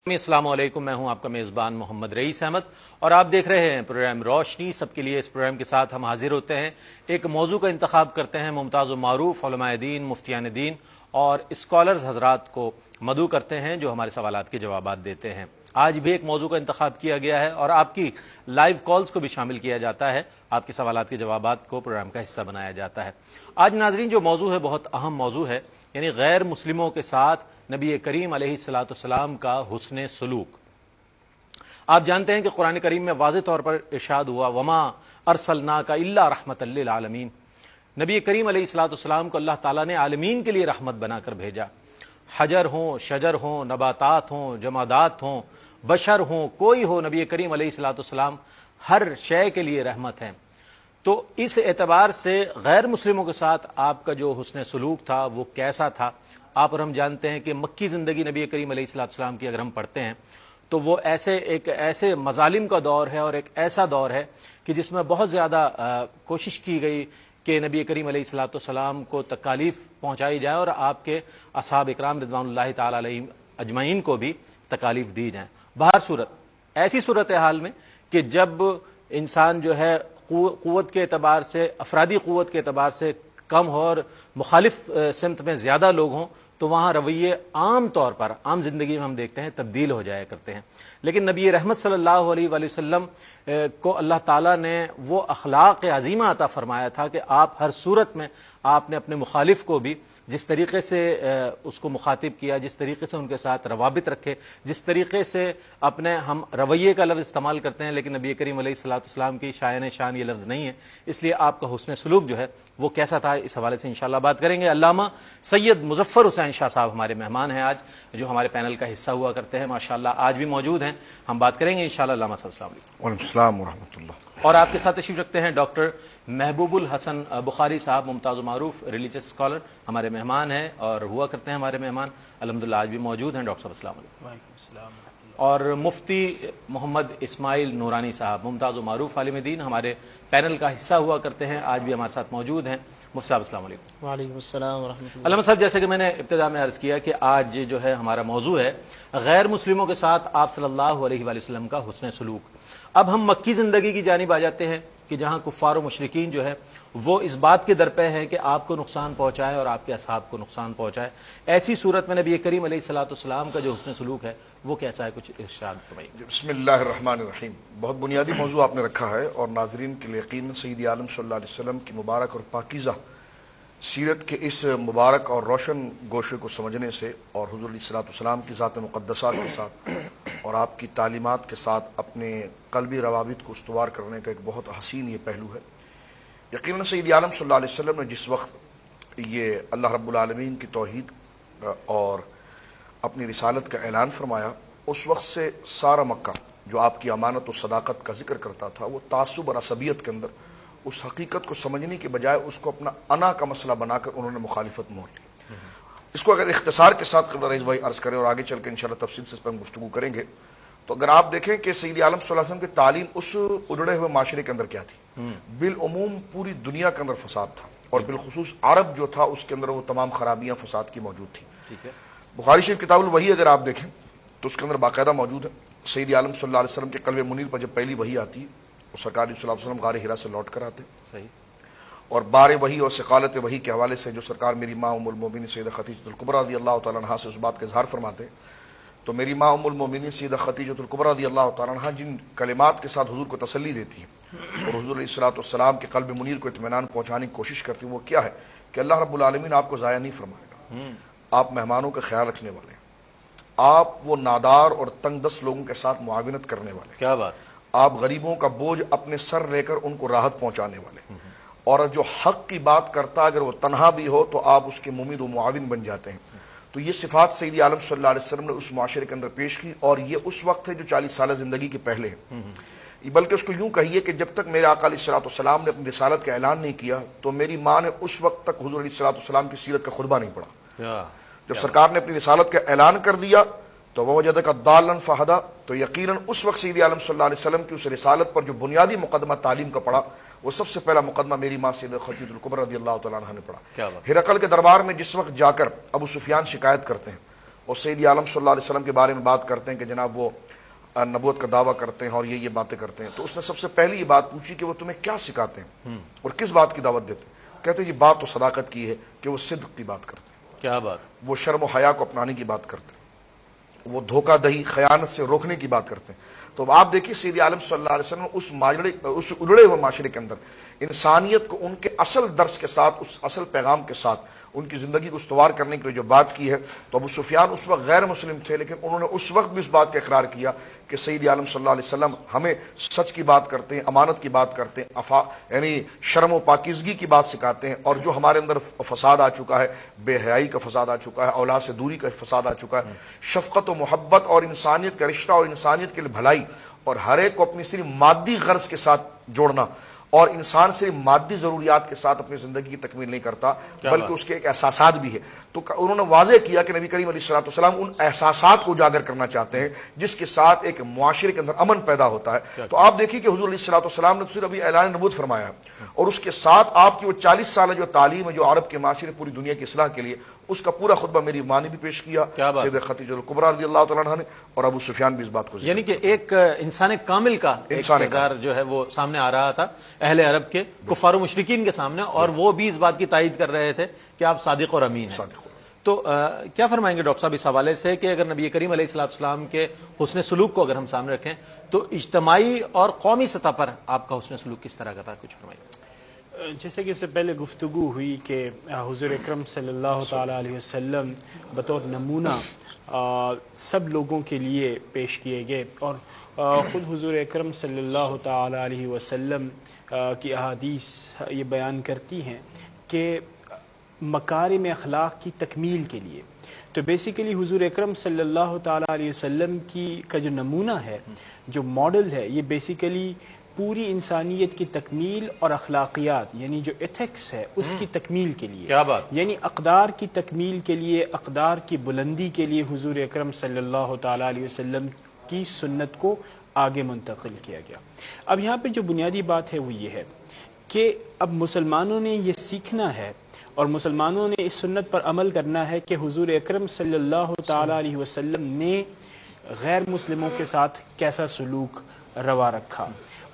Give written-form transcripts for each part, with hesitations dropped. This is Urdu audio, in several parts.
السلام علیکم، میں ہوں آپ کا میزبان محمد رئیس احمد اور آپ دیکھ رہے ہیں پروگرام روشنی سب کے لیے۔ اس پروگرام کے ساتھ ہم حاضر ہوتے ہیں، ایک موضوع کا انتخاب کرتے ہیں، ممتاز و معروف علماء دین، مفتیان دین اور اسکالرز حضرات کو مدعو کرتے ہیں جو ہمارے سوالات کے جوابات دیتے ہیں۔ آج بھی ایک موضوع کا انتخاب کیا گیا ہے اور آپ کی لائیو کالز کو بھی شامل کیا جاتا ہے، آپ کے سوالات کے جوابات کو پروگرام کا حصہ بنایا جاتا ہے۔ آج ناظرین جو موضوع ہے بہت اہم موضوع ہے، یعنی غیر مسلموں کے ساتھ نبی کریم علیہ الصلاۃ والسلام کا حسن سلوک۔ آپ جانتے ہیں کہ قرآن کریم میں واضح طور پر ارشاد ہوا وما ارسلناک الا رحمۃ للعالمین، نبی کریم علیہ الصلوۃ والسلام کو اللہ تعالیٰ نے عالمین کے لیے رحمت بنا کر بھیجا۔ حجر ہوں، شجر ہوں، نباتات ہوں، جمادات ہوں، بشر ہوں، کوئی ہو، نبی کریم علیہ الصلوۃ والسلام ہر شے کے لیے رحمت ہیں۔ تو اس اعتبار سے غیر مسلموں کے ساتھ آپ کا جو حسن سلوک تھا وہ کیسا تھا؟ آپ اور ہم جانتے ہیں کہ مکی زندگی نبی کریم علیہ الصلوۃ والسلام کی اگر ہم پڑھتے ہیں تو وہ ایسے مظالم کا دور ہے اور ایک ایسا دور ہے کہ جس میں بہت زیادہ کوشش کی گئی کہ نبی کریم علیہ الصلوۃ والسلام کو تکالیف پہنچائی جائیں اور آپ کے اصحاب اکرام رضوان اللہ تعالی علیہم اجمعین کو بھی تکالیف دی جائیں۔ بہر صورت ایسی صورتحال میں کہ جب انسان جو ہے قوت کے اعتبار سے، افرادی قوت کے اعتبار سے کم ہو اور مخالف سمت میں زیادہ لوگ ہوں تو وہاں رویے عام طور پر عام زندگی میں ہم دیکھتے ہیں تبدیل ہو جایا کرتے ہیں، لیکن نبی رحمت صلی اللہ علیہ وآلہ وسلم کو اللہ تعالیٰ نے وہ اخلاق عظیمہ عطا فرمایا تھا کہ آپ ہر صورت میں آپ نے اپنے مخالف کو بھی جس طریقے سے اس کو مخاطب کیا، جس طریقے سے ان کے ساتھ روابط رکھے، جس طریقے سے اپنے ہم رویے کا لفظ استعمال کرتے ہیں لیکن نبی کریم علیہ الصلوۃ والسلام کی شان یہ لفظ نہیں ہے، اس لیے آپ کا حسن سلوک جو ہے وہ کیسا تھا، اس حوالے سے انشاءاللہ بات کریں گے۔ علامہ سید مظفر حسین شاہ صاحب ہمارے مہمان ہیں آج، جو ہمارے پینل کا حصہ ہوا کرتے ہیں، ماشاءاللہ آج بھی موجود ہیں، ہم بات کریں گے انشاءاللہ۔ علامہ صاحب السلام علیکم۔ وعلیکم السلام ورحمۃ اللہ۔ اور آپ کے ساتھ تشریف رکھتے ہیں ڈاکٹر محبوب الحسن بخاری صاحب، ممتاز و معروف ریلیجس اسکالر، ہمارے مہمان ہیں اور ہوا کرتے ہیں ہمارے مہمان، الحمدللہ آج بھی موجود ہیں۔ ڈاکٹر صاحب السلام علیکم۔ وعلیکم السلام۔ اور مفتی محمد اسماعیل نورانی صاحب، ممتاز و معروف عالم دین، ہمارے پینل کا حصہ ہوا کرتے ہیں، آج بھی ہمارے ساتھ موجود ہیں۔ مفتی صاحب السلام علیکم۔ وعلیکم السلام ورحمۃ اللہ۔ علامہ صاحب جیسے کہ میں نے ابتدا میں عرض کیا کہ آج جو ہے ہمارا موضوع ہے غیر مسلموں کے ساتھ آپ صلی اللہ علیہ وآلہ وسلم کا حسن سلوک۔ اب ہم مکی زندگی کی جانب آ جاتے ہیں کہ جہاں کفار و مشرکین جو ہے وہ اس بات کے درپے ہیں کہ آپ کو نقصان پہنچائے اور آپ کے اصحاب کو نقصان پہنچائے، ایسی صورت میں نبی کریم علیہ الصلوۃ والسلام کا جو حسن سلوک ہے وہ کیسا ہے، کچھ ارشاد فرمائیے۔ بسم اللہ الرحمن الرحیم۔ بہت بنیادی موضوع آپ نے رکھا ہے اور ناظرین کے لیے یقین سید عالم صلی اللہ علیہ وسلم کی مبارک اور پاکیزہ سیرت کے اس مبارک اور روشن گوشے کو سمجھنے سے اور حضور علیہ الصلوۃ والسلام کی ذات مقدسہ کے ساتھ اور آپ کی تعلیمات کے ساتھ اپنے قلبی روابط کو استوار کرنے کا ایک بہت حسین یہ پہلو ہے۔ یقیناً سید عالم صلی اللہ علیہ وسلم نے جس وقت یہ اللہ رب العالمین کی توحید اور اپنی رسالت کا اعلان فرمایا، اس وقت سے سارا مکہ جو آپ کی امانت و صداقت کا ذکر کرتا تھا وہ تعصب اور عصبیت کے اندر اس حقیقت کو سمجھنے کے بجائے اس کو اپنا انا کا مسئلہ بنا کر انہوں نے مخالفت مول لی۔ اس کو اگر اختصار کے ساتھ قبلہ رئیس بھائی عرض کریں اور آگے چل کے انشاءاللہ تفصیل سے اس پر ہم گفتگو کریں گے، تو اگر آپ دیکھیں کہ سید عالم صلی اللہ علیہ وسلم کی تعلیم اس اجڑے ہوئے معاشرے کے اندر کیا تھی، بالعموم پوری دنیا کے اندر فساد تھا اور بالخصوص عرب جو تھا اس کے اندر وہ تمام خرابیاں فساد کی موجود تھیں۔ بخاری شریف کتاب الوحی اگر آپ دیکھیں تو اس کے اندر باقاعدہ موجود ہے سید عالم صلی اللہ علیہ وسلم کے قلب منیر پر جب پہلی وحی آتی ہے، وہ سرکار صلی اللہ علیہ وسلم غار حرا سے لوٹ کر آتے صحیح، اور بار وحی اور ثقالت وحی کے حوالے سے جو سرکار میری ماں ام المومنین سیدہ خدیجہ الکبریٰ رضی اللہ تعالیٰ عنہا سے اس بات کا اظہار فرماتے ہیں، تو میری ماں ام المومنین سیدہ خدیجہ الکبریٰ رضی اللہ تعالیٰ عنہا جن کلمات کے ساتھ حضور کو تسلی دیتی ہیں اور حضور علیہ الصلوۃ والسلام کے قلب منیر کو اطمینان پہنچانے کی کوشش کرتی ہیں، وہ کیا ہے کہ اللہ رب العالمین آپ کو ضائع نہیں فرمائے گا، آپ مہمانوں کا خیال رکھنے والے ہیں، آپ وہ نادار اور تنگ دست لوگوں کے ساتھ معاونت کرنے والے ہیں، کیا بات، آپ غریبوں کا بوجھ اپنے سر لے کر ان کو راحت پہنچانے والے، اور جو حق کی بات کرتا اگر وہ تنہا بھی ہو تو آپ اس کے ممید و معاون بن جاتے ہیں۔ تو یہ صفات سید عالم صلی اللہ علیہ وسلم نے اس معاشرے کے اندر پیش کی، اور یہ اس وقت ہے جو 40 سالہ زندگی کے پہلے ہے، بلکہ اس کو یوں کہیے کہ جب تک میرے آقا علیہ الصلوۃ والسلام نے اپنی رسالت کا اعلان نہیں کیا تو میری ماں نے اس وقت تک حضور علیہ الصلوۃ والسلام کی سیرت کا خطبہ نہیں پڑھا۔ جب سرکار نے اپنی رسالت کا اعلان کر دیا تو ووجدک ضالا فہدی، تو یقیناً اس وقت سید عالم صلی اللہ علیہ وسلم کی اس رسالت پر جو بنیادی مقدمہ تعلیم کا پڑھا وہ سب سے پہلا مقدمہ میری ماں سیدہ خدیجہ الکبریٰ رضی اللہ تعالیٰ عنہا نے پڑھا۔ ہرقل کے دربار میں جس وقت جا کر ابو سفیان شکایت کرتے ہیں اور سید عالم صلی اللہ علیہ وسلم کے بارے میں بات کرتے ہیں کہ جناب وہ نبوت کا دعویٰ کرتے ہیں اور یہ باتیں کرتے ہیں، تو اس نے سب سے پہلی یہ بات پوچھی کہ وہ تمہیں کیا سکھاتے ہیں اور کس بات کی دعوت دیتے ہیں؟ کہتے ہیں یہ بات تو صداقت کی ہے کہ وہ صدق کی بات کرتے ہیں، کیا بات، وہ شرم و حیا کو اپنانے کی بات کرتے ہیں، وہ دھوکہ دہی خیانت سے روکنے کی بات کرتے ہیں۔ تو آپ دیکھیے سید عالم صلی اللہ علیہ وسلم اس اجڑے ہوئے معاشرے کے اندر انسانیت کو ان کے اصل درس کے ساتھ، اس اصل پیغام کے ساتھ ان کی زندگی کو استوار کرنے کے لیے جو بات کی ہے، تو ابو سفیان اس وقت غیر مسلم تھے، لیکن انہوں نے اس وقت بھی اس بات کا اقرار کیا کہ سید عالم صلی اللہ علیہ وسلم ہمیں سچ کی بات کرتے ہیں، امانت کی بات کرتے ہیں، یعنی شرم و پاکیزگی کی بات سکھاتے ہیں، اور جو ہمارے اندر فساد آ چکا ہے، بے حیائی کا فساد آ چکا ہے، اولاد سے دوری کا فساد آ چکا ہے، شفقت و محبت اور انسانیت کا رشتہ اور انسانیت کے لیے بھلائی، اور ہر ایک کو اپنی صرف مادی غرض کے ساتھ جوڑنا، اور انسان صرف مادی ضروریات کے ساتھ اپنی زندگی کی تکمیل نہیں کرتا بلکہ اس کے ایک احساسات بھی ہے۔ تو انہوں نے واضح کیا کہ نبی کریم علیہ الصلوۃ والسلام ان احساسات کو اجاگر کرنا چاہتے ہیں جس کے ساتھ ایک معاشرے کے اندر امن پیدا ہوتا ہے۔ تو آپ دیکھیے کہ حضور علیہ الصلوۃ والسلام نے صرف ابھی اعلان نبوت فرمایا ہے، اور اس کے ساتھ آپ کی وہ 40 سالہ جو تعلیم ہے جو عرب کے معاشرے پوری دنیا کی اصلاح کے لیے، اس کا پورا خطبہ میری ماں نے بھی پیش کیا، سید خدیجہ الکبریٰ رضی اللہ تعالیٰ عنہ نے، اور ابو سفیان بھی اس بات کو یعنی کہ ایک انسان کامل کا کردار جو ہے وہ سامنے آ رہا تھا اہل عرب کے کفار و مشرکین کے سامنے، اور وہ بھی اس بات کی تائید کر رہے تھے کہ آپ صادق اور امین ہیں۔ تو کیا فرمائیں گے ڈاکٹر صاحب اس حوالے سے کہ اگر نبی کریم علیہ السلام کے حسن سلوک کو اگر ہم سامنے رکھیں تو اجتماعی اور قومی سطح پر آپ کا حسن سلوک کس طرح کا تھا؟ کچھ فرمائیے۔ جیسے کہ اس سے پہلے گفتگو ہوئی کہ حضور اکرم صلی اللہ تعالیٰ علیہ وسلم بطور نمونہ سب لوگوں کے لیے پیش کیے گئے، اور خود حضور اکرم صلی اللہ تعالیٰ علیہ وسلم کی احادیث یہ بیان کرتی ہیں کہ مکارم اخلاق کی تکمیل کے لیے تو بیسیکلی حضور اکرم صلی اللہ تعالیٰ علیہ وسلم کا جو نمونہ ہے، جو ماڈل ہے، یہ بیسیکلی پوری انسانیت کی تکمیل اور اخلاقیات یعنی جو ایتھکس ہے اس کی تکمیل کے لیے، کیا بات، یعنی اقدار کی تکمیل کے لیے، اقدار کی بلندی کے لیے حضور اکرم صلی اللہ تعالیٰ علیہ وسلم کی سنت کو آگے منتقل کیا گیا۔ اب یہاں پہ جو بنیادی بات ہے وہ یہ ہے کہ اب مسلمانوں نے یہ سیکھنا ہے اور مسلمانوں نے اس سنت پر عمل کرنا ہے کہ حضور اکرم صلی اللہ تعالیٰ علیہ وسلم نے غیر مسلموں کے ساتھ کیسا سلوک روا رکھا،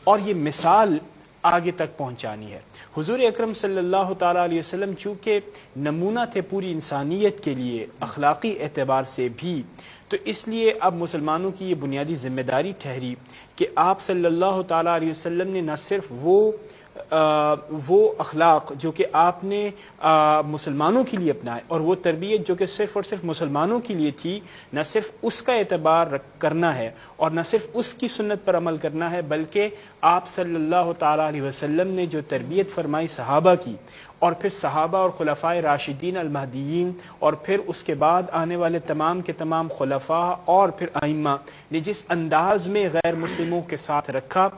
اور یہ مثال آگے تک پہنچانی ہے۔ حضور اکرم صلی اللہ تعالیٰ علیہ وسلم چونکہ نمونہ تھے پوری انسانیت کے لیے اخلاقی اعتبار سے بھی، تو اس لیے اب مسلمانوں کی یہ بنیادی ذمہ داری ٹھہری کہ آپ صلی اللہ تعالیٰ علیہ وسلم نے نہ صرف وہ اخلاق جو کہ آپ نے مسلمانوں کے لیے اپنائے، اور وہ تربیت جو کہ صرف اور صرف مسلمانوں کے لیے تھی، نہ صرف اس کا اعتبار کرنا ہے اور نہ صرف اس کی سنت پر عمل کرنا ہے، بلکہ آپ صلی اللہ تعالیٰ علیہ وسلم نے جو تربیت فرمائی صحابہ کی، اور پھر صحابہ اور خلفائے راشدین المہدیین، اور پھر اس کے بعد آنے والے تمام کے تمام خلفاء اور پھر ائمہ نے جس انداز میں غیر مسلموں کے ساتھ رکھا،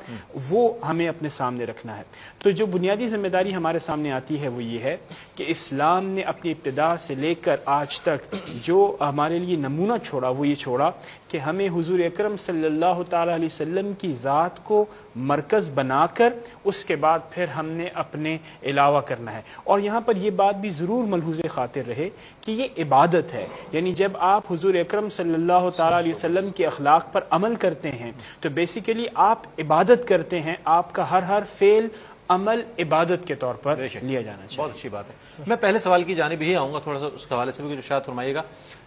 وہ ہمیں اپنے سامنے رکھنا ہے۔ تو جو بنیادی ذمہ داری ہمارے سامنے آتی ہے وہ یہ ہے کہ اسلام نے اپنی ابتدا سے لے کر آج تک جو ہمارے لیے نمونہ چھوڑا وہ یہ چھوڑا کہ ہمیں حضور اکرم صلی اللہ تعالیٰ علیہ وسلم کی ذات کو مرکز بنا کر اس کے بعد پھر ہم نے اپنے علاوہ کرنا ہے۔ اور یہاں پر یہ بات بھی ضرور ملحوظ خاطر رہے کہ یہ عبادت ہے، یعنی جب آپ حضور اکرم صلی اللہ تعالیٰ علیہ وسلم کے اخلاق پر عمل کرتے ہیں تو بیسیکلی آپ عبادت کرتے ہیں، آپ کا ہر فعل عمل عبادت کے طور پر لیا جانا چاہیے۔ بہت اچھی بات ہے۔ میں پہلے سوال کی جانب ہی آؤں گا، تھوڑا سا اس کے حوالے سے بھی ارشاد فرمائیے گا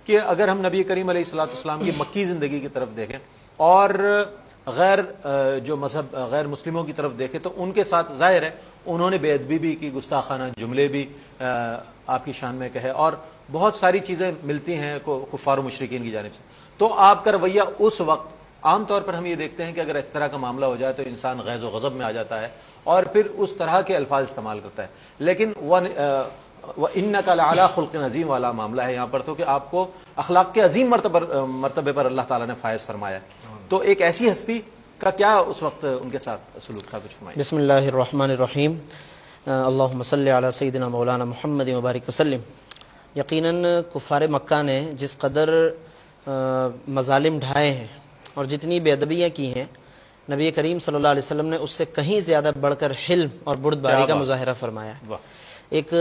کہ اگر ہم نبی کریم علیہ الصلوۃ والسلام کی مکی زندگی کی طرف دیکھیں اور جو مذہب غیر مسلموں کی طرف دیکھیں تو ان کے ساتھ ظاہر ہے انہوں نے بے ادبی بھی کی، گستاخانہ جملے بھی آپ کی شان میں کہے، اور بہت ساری چیزیں ملتی ہیں کفار و مشرکین کی جانب سے، تو آپ کا رویہ اس وقت عام طور پر ہم یہ دیکھتے ہیں کہ اگر اس طرح کا معاملہ ہو جائے تو انسان غیظ و غضب میں آ جاتا ہے اور پھر اس طرح کے الفاظ استعمال کرتا ہے، لیکن وَإِنَّكَ لَعَلَىٰ خُلْقٍ عَظِيمٍ والا معاملہ ہے یہاں پر، تو کہ آپ کو اخلاق کے عظیم مرتبے پر اللہ تعالیٰ نے فائز فرمایا ہے۔ تو ایک ایسی ہستی کا کیا اس وقت ان کے ساتھ سلوک تھا، کچھ فرمائیے۔ بسم اللہ الرحمن الرحیم، اللہم صلی علی سیدنا مولانا محمد وبارک وسلم۔ یقیناً کفار مکہ نے جس قدر مظالم ڈھائے ہیں اور جتنی بے ادبیاں کی ہیں، نبی کریم صلی اللہ علیہ وسلم نے اس سے کہیں زیادہ بڑھ کر حلم اور بردباری کا مظاہرہ فرمایا ہے۔ ایک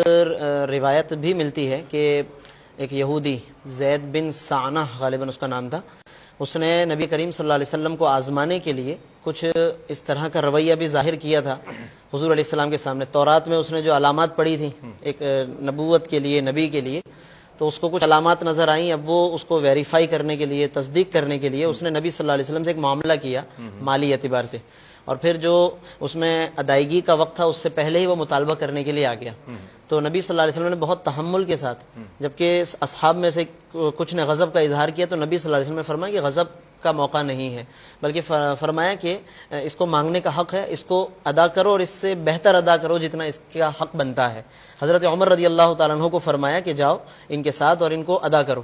روایت بھی ملتی ہے کہ ایک یہودی زید بن سعنہ غالباً اس کا نام تھا، اس نے نبی کریم صلی اللہ علیہ وسلم کو آزمانے کے لیے کچھ اس طرح کا رویہ بھی ظاہر کیا تھا حضور علیہ السلام کے سامنے۔ تورات میں اس نے جو علامات پڑھی تھیں ایک نبوت کے لیے، نبی کے لیے، تو اس کو کچھ علامات نظر آئیں۔ اب وہ اس کو ویریفائی کرنے کے لیے، تصدیق کرنے کے لیے اس نے نبی صلی اللہ علیہ وسلم سے ایک معاملہ کیا مالی اعتبار سے، اور پھر جو اس میں ادائیگی کا وقت تھا اس سے پہلے ہی وہ مطالبہ کرنے کے لیے آ گیا۔ تو نبی صلی اللہ علیہ وسلم نے بہت تحمل کے ساتھ، جبکہ اصحاب میں سے کچھ نے غضب کا اظہار کیا، تو نبی صلی اللہ علیہ وسلم نے فرمایا کہ غضب کا موقع نہیں ہے، بلکہ فرمایا کہ اس کو مانگنے کا حق ہے، اس کو ادا کرو اور اس سے بہتر ادا کرو جتنا اس کا حق بنتا ہے۔ حضرت عمر رضی اللہ تعالیٰ عنہ کو فرمایا کہ جاؤ ان کے ساتھ اور ان کو ادا کرو۔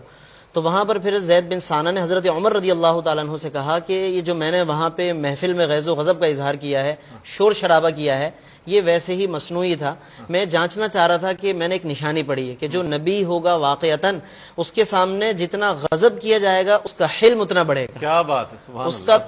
تو وہاں پر پھر زید بن سعنہ نے حضرت عمر رضی اللہ تعالیٰ عنہ سے کہا کہ یہ جو میں نے وہاں پہ محفل میں غیظ و غضب کا اظہار کیا ہے، شور شرابہ کیا ہے، یہ ویسے ہی مصنوعی تھا، میں جانچنا چاہ رہا تھا کہ میں نے ایک نشانی پڑھی ہے کہ جو نبی ہوگا واقعتاً اس کے سامنے جتنا غضب کیا جائے گا اس کا حلم اتنا بڑھے گا، کیا بات ہے، سبحان اس کا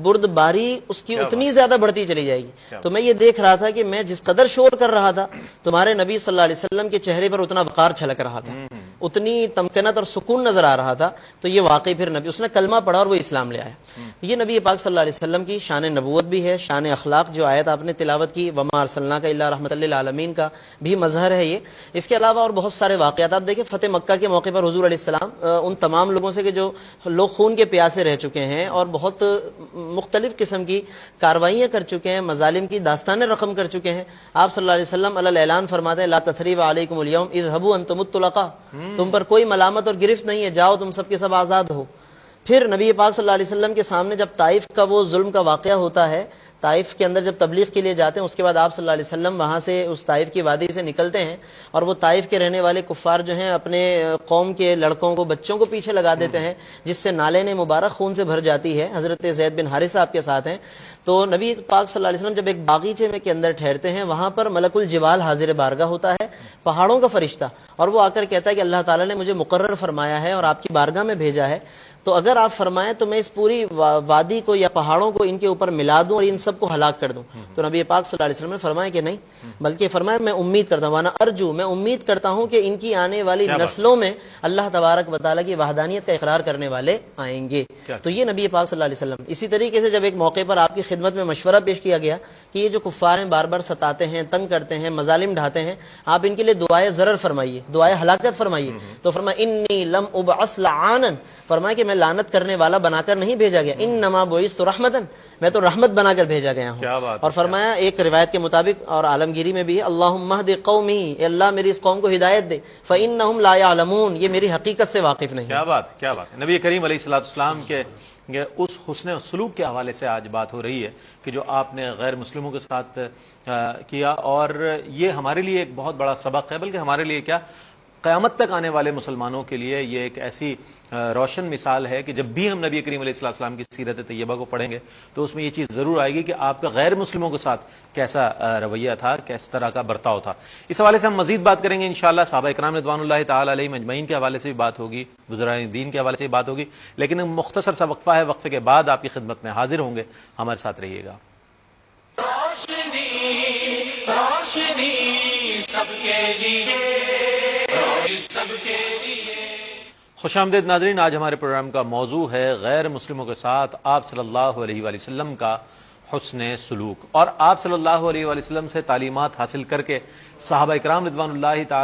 بردباری اس کی اتنی زیادہ بڑھتی چلی جائے گی۔ تو میں یہ دیکھ رہا تھا کہ میں جس قدر شور کر رہا تھا تمہارے نبی صلی اللہ علیہ وسلم کے چہرے پر اتنا وقار چھلک رہا تھا، اتنی تمکنت اور سکون نظر آ رہا تھا۔ تو یہ واقعی پھر نبی، اس نے کلمہ پڑھا اور وہ اسلام لے آیا۔ یہ نبی پاک صلی اللہ علیہ وسلم کی شان نبوت بھی ہے، شان اخلاق جو آیت آپ نے تلاوت کی وما ارسلناک الا رحمۃ للعالمین کا بھی مظہر ہے یہ۔ اس کے علاوہ اور بہت سارے واقعات آپ دیکھیں، فتح مکہ کے موقع پر حضور علیہ السلام ان تمام لوگوں سے کہ جو لوگ خون کے پیاسے رہ چکے ہیں اور بہت مختلف قسم کی کاروائیاں کر چکے ہیں، مظالم کی داستانیں رقم کر چکے ہیں، آپ صلی اللہ علیہ وسلم علی الاعلان فرماتے ہیں لا تثریب علیکم اليوم اذهبوا انتم الطلقاء، تم پر کوئی ملامت اور گرفت نہیں ہے، جاؤ تم سب کے سب آزاد ہو۔ پھر نبی پاک صلی اللہ علیہ وسلم کے سامنے جب طائف کا وہ ظلم کا واقعہ ہوتا ہے، طائف کے اندر جب تبلیغ کے لیے جاتے ہیں، اس کے بعد آپ صلی اللہ علیہ وسلم وہاں سے اس طائف کی وادی سے نکلتے ہیں، اور وہ طائف کے رہنے والے کفار جو ہیں اپنے قوم کے لڑکوں کو، بچوں کو پیچھے لگا دیتے ہیں، جس سے نالین مبارک خون سے بھر جاتی ہے۔ حضرت زید بن حارثہ آپ کے ساتھ ہیں۔ تو نبی پاک صلی اللہ علیہ وسلم جب ایک باغیچے میں کے اندر ٹھہرتے ہیں، وہاں پر ملک الجبال حاضر بارگاہ ہوتا ہے، پہاڑوں کا فرشتہ، اور وہ آ کر کہتا ہے کہ اللہ تعالیٰ نے مجھے مقرر فرمایا ہے اور آپ کی بارگاہ میں بھیجا ہے، تو اگر آپ فرمائیں تو میں اس پوری وادی کو یا پہاڑوں کو ان کے اوپر ملا دوں اور ان سب کو ہلاک کر دوں۔ تو نبی پاک صلی اللہ علیہ وسلم نے فرمایا کہ نہیں، بلکہ فرمایا میں امید کرتا ہوں، وانا ارجو، میں امید کرتا ہوں کہ ان کی آنے والی نسلوں میں اللہ تبارک و تعالیٰ کی وحدانیت کا اقرار کرنے والے آئیں گے۔ تو یہ نبی پاک صلی اللہ علیہ وسلم۔ اسی طریقے سے جب ایک موقع پر آپ کی خدمت میں مشورہ پیش کیا گیا کہ یہ جو کفار ہیں بار بار ستاتے ہیں، تنگ کرتے ہیں، مظالم ڈھاتے ہیں، آپ ان کے لیے دعائے ضرر فرمائیے، دعائے ہلاکت فرمائیے، تو فرمایا انی لم ابعث لعانا، فرمایا کہ میں لعنت کرنے والا بنا کر نہیں بھیجا گیا، انما بعثت رحمتن، میں تو رحمت بنا کر بھیجا گیا ہوں۔ اور فرمایا ایک روایت کے مطابق اور عالمگیری میں بھی ہے اللہم اہد قومی، اے اللہ میری اس قوم کو ہدایت دے، فانہم لا یعلمون، یہ میری حقیقت سے واقف نہیں۔ کیا بات، کیا بات ہے۔ نبی کریم علیہ الصلوۃ والسلام کے اس حسن سلوک کے حوالے سے آج بات ہو رہی ہے کہ جو آپ نے غیر مسلموں کے ساتھ کیا، اور یہ ہمارے لیے ایک بہت بڑا سبق ہے، بلکہ ہمارے لیے کیا قیامت تک آنے والے مسلمانوں کے لیے یہ ایک ایسی روشن مثال ہے کہ جب بھی ہم نبی کریم علیہ السلام کی سیرت طیبہ کو پڑھیں گے تو اس میں یہ چیز ضرور آئے گی کہ آپ کا غیر مسلموں کے ساتھ کیسا رویہ تھا، کس طرح کا برتاؤ تھا۔ اس حوالے سے ہم مزید بات کریں گے انشاءاللہ، صحابہ اکرام رضوان اللہ تعالی علیہم اجمعین کے حوالے سے بھی بات ہوگی، بزرگان دین کے حوالے سے بھی بات ہوگی، لیکن مختصر سا وقفہ ہے، وقفے کے بعد آپ کی خدمت میں حاضر ہوں گے، ہمارے ساتھ رہیے گا۔ خوش آمدید ناظرین، آج ہمارے پروگرام کا موضوع ہے غیر مسلموں کے ساتھ آپ صلی اللہ علیہ وآلہ وسلم کا حسن سلوک، اور آپ صلی اللہ علیہ وآلہ وسلم سے تعلیمات حاصل کر کے صحابہ اکرام رضوان اللہ تعالی